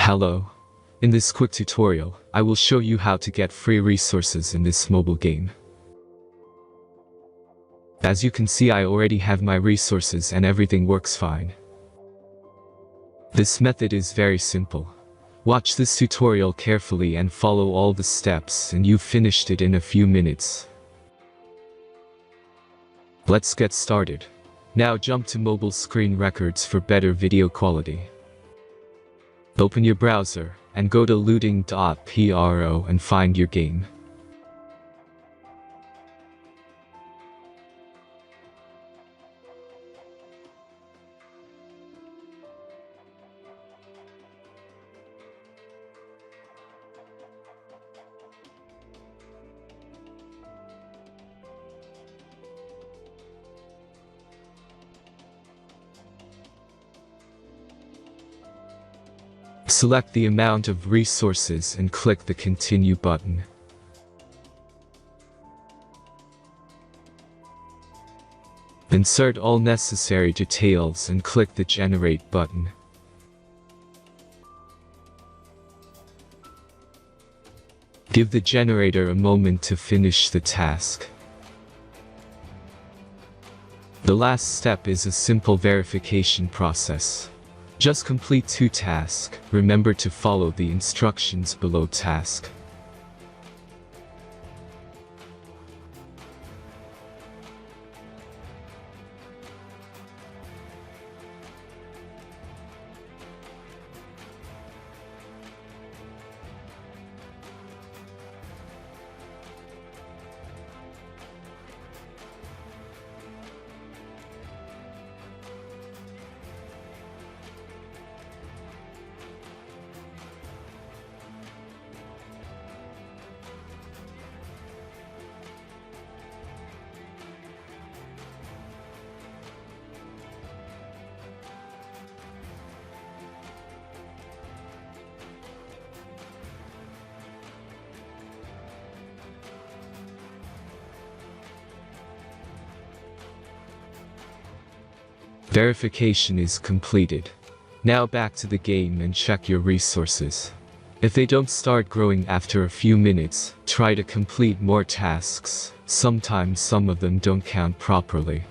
Hello. In this quick tutorial, I will show you how to get free resources in this mobile game. As you can see, I already have my resources and everything works fine. This method is very simple. Watch this tutorial carefully and follow all the steps and you've finished it in a few minutes. Let's get started. Now jump to mobile screen records for better video quality. Open your browser and go to looting.pro and find your game. Select the amount of resources and click the Continue button. Insert all necessary details and click the Generate button. Give the generator a moment to finish the task. The last step is a simple verification process. Just complete 2 tasks. Remember to follow the instructions below task. Verification is completed. Now back to the game and check your resources. If they don't start growing after a few minutes, try to complete more tasks. Sometimes some of them don't count properly.